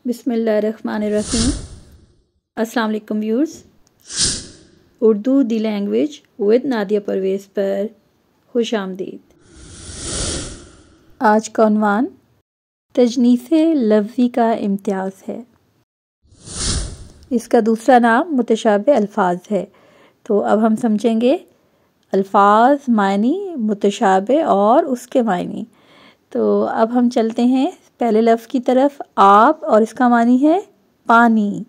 बिस्मिल्लाहिर्रहमानिर्रहीम। अस्सलाम वालेकुम viewers. Urdu the language with Nadia Parvez पर खुश आमदीद। आज का उन्वान तजनीसे लफ्ज़ी का इम्तियाज़ है। इसका दूसरा नाम मुतशाबे अल्फाज है। तो अब हम समझेंगे अल्फाज, मायनी, मुतशाबे और उसके मायनी। तो अब हम चलते हैं पहले लफ्ज़ की तरफ, आप, और इसका मानी है पानी।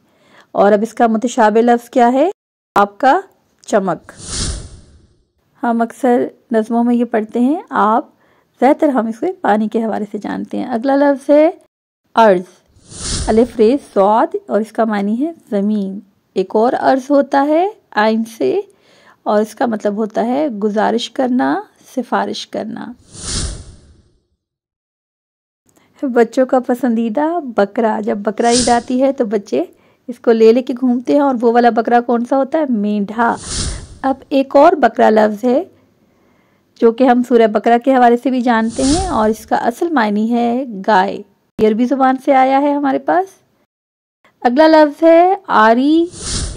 और अब इसका मुतशाबे लफ्ज़ क्या है? आपका चमक। हम अक्सर नज़मों में ये पढ़ते हैं आप, ज़्यादातर हम इसे पानी के हवाले से जानते हैं। अगला लफ्ज़ है अर्ज़, अलिफ रे सौद, और इसका मानी है ज़मीन। एक और अर्ज़ होता है आइन से, और इसका मतलब होता है गुजारिश करना, सिफारिश करना। बच्चों का पसंदीदा बकरा, जब बकरा ईद आती है तो बच्चे इसको ले लेके घूमते हैं, और वो वाला बकरा कौन सा होता है? मेंढा। अब एक और बकरा लफ्ज़ है जो कि हम सूरह बकरा के हवाले से भी जानते हैं, और इसका असल मायनी है गाय। ये अरबी ज़ुबान से आया है हमारे पास। अगला लफ्ज़ है आरी,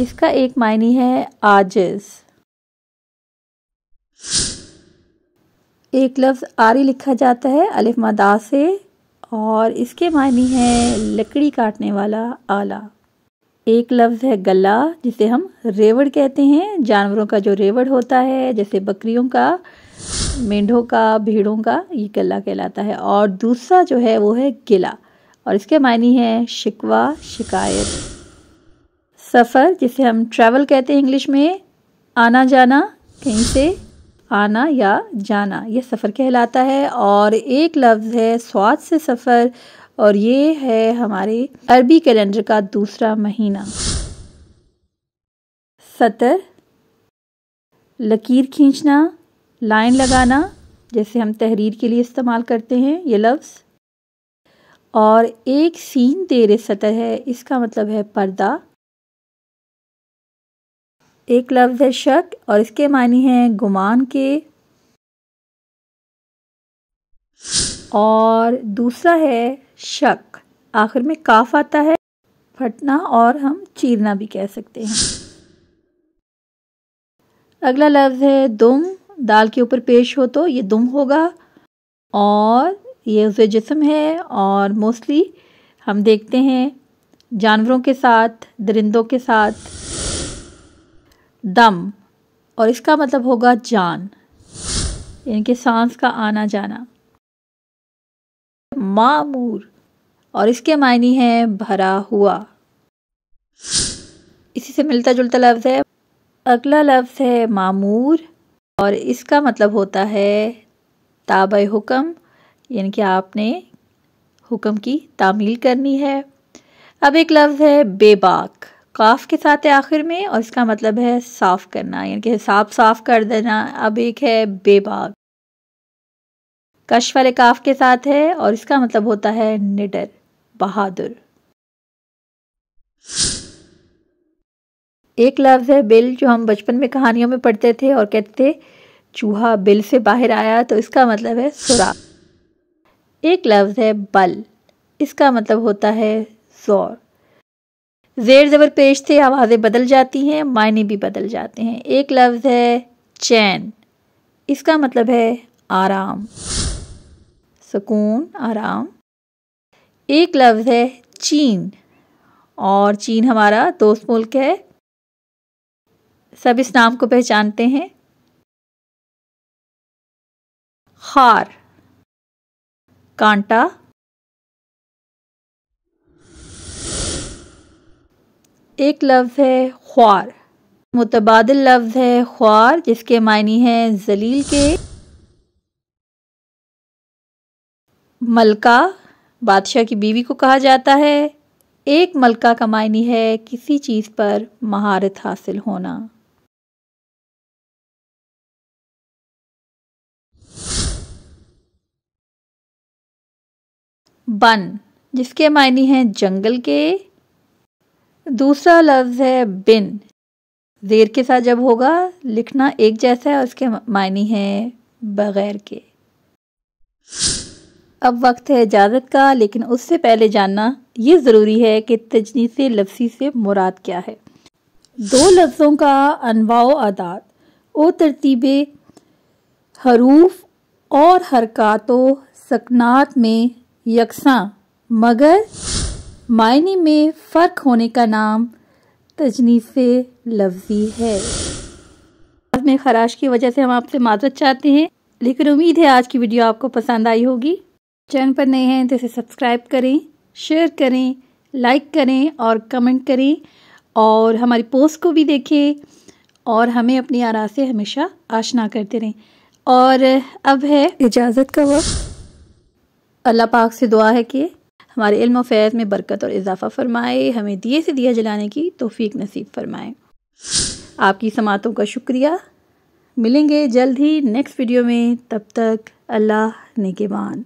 इसका एक मायनी है आजिज़। एक लफ्ज़ आरी लिखा जाता है अलिफ मदा से, और इसके मायनी है लकड़ी काटने वाला आला। एक लफ्ज़ है गला, जिसे हम रेवड़ कहते हैं। जानवरों का जो रेवड़ होता है, जैसे बकरियों का, मेंढों का, भेड़ों का, ये गला कहलाता है। और दूसरा जो है वो है गिला, और इसके मायनी है शिकवा, शिकायत। सफ़र, जिसे हम ट्रैवल कहते हैं इंग्लिश में, आना जाना, कहीं से आना या जाना, ये सफ़र कहलाता है। और एक लफ्ज़ है स्वाद से सफ़र, और ये है हमारे अरबी कैलेंडर का दूसरा महीना। सतर, लकीर खींचना, लाइन लगाना, जैसे हम तहरीर के लिए इस्तेमाल करते हैं ये लफ्ज़। और एक सीन तेरे सतर है, इसका मतलब है पर्दा। एक लफ्ज़ है शक, और इसके मानी है गुमान के। और दूसरा है शक, आखिर में काफ आता है, फटना, और हम चीरना भी कह सकते हैं। अगला लफ्ज़ है दुम, दाल के ऊपर पेश हो तो ये दुम होगा, और ये उसे जिस्म है, और मोस्टली हम देखते हैं जानवरों के साथ, दरिंदों के साथ। दम, और इसका मतलब होगा जान, यानी कि सांस का आना जाना। मामूर, और इसके मायनी है भरा हुआ। इसी से मिलता जुलता लफ्ज़ है। अगला लफ्ज़ है मामूर, और इसका मतलब होता है ताबे हुक्म, यानी कि आपने हुक्म की तामील करनी है। अब एक लफ्ज़ है बेबाक, काफ के साथ है आखिर में, और इसका मतलब है साफ करना, यानी कि साफ कर देना। अब एक है बेबाक, कश वाले काफ के साथ है, और इसका मतलब होता है निडर, बहादुर। एक लफ्ज़ है बिल, जो हम बचपन में कहानियों में पढ़ते थे और कहते थे चूहा बिल से बाहर आया, तो इसका मतलब है सुराख। एक लफ्ज़ है बल, इसका मतलब होता है जोर। जेर ज़बर पेश थे, आवाज़ें बदल जाती हैं, मायने भी बदल जाते हैं। एक लफ्ज़ है चैन, इसका मतलब है आराम, सुकून, आराम। एक लफ्ज़ है चीन, और चीन हमारा दोस्त मुल्क है, सब इस नाम को पहचानते हैं। खार, कांटा। एक लफ्ज़ है ख्वार, मुतबादिल लफ्ज़ है ख्वार, जिसके मायनी है जलील के। मलका, बादशाह की बीवी को कहा जाता है। एक मलका का मायनी है किसी चीज़ पर महारत हासिल होना। बन, जिसके मायनी है जंगल के। दूसरा लफ्ज़ है बिन, ज़ेर के साथ जब होगा लिखना एक जैसा है, और उसके मायनी है बगैर के। अब वक्त है इजाज़त का, लेकिन उससे पहले जानना ये ज़रूरी है कि तजनीस लफ्ज़ी से मुराद क्या है। दो लफ्ज़ों का अनवाओ आदात और तरतीबे हरूफ और हरकातों सकनात में यकसां मगर मायने में फ़र्क होने का नाम तजनीस लफ्ज़ी है। आज में खराश की वजह से हम आपसे माज़रत चाहते हैं, लेकिन उम्मीद है आज की वीडियो आपको पसंद आई होगी। चैनल पर नए हैं तो इसे सब्सक्राइब करें, शेयर करें, लाइक करें और कमेंट करें, और हमारी पोस्ट को भी देखें और हमें अपनी आरा से हमेशा आशना करते रहें। और अब है इजाज़त का वक्त। अल्लाह पाक से दुआ है कि हमारे इल्म और फैज़ में बरकत और इजाफ़ा फरमाए, हमें दिए से दिया जलाने की तौफीक नसीब फरमाए। आपकी समातों का शुक्रिया। मिलेंगे जल्द ही नेक्स्ट वीडियो में, तब तक अल्लाह निगहबान।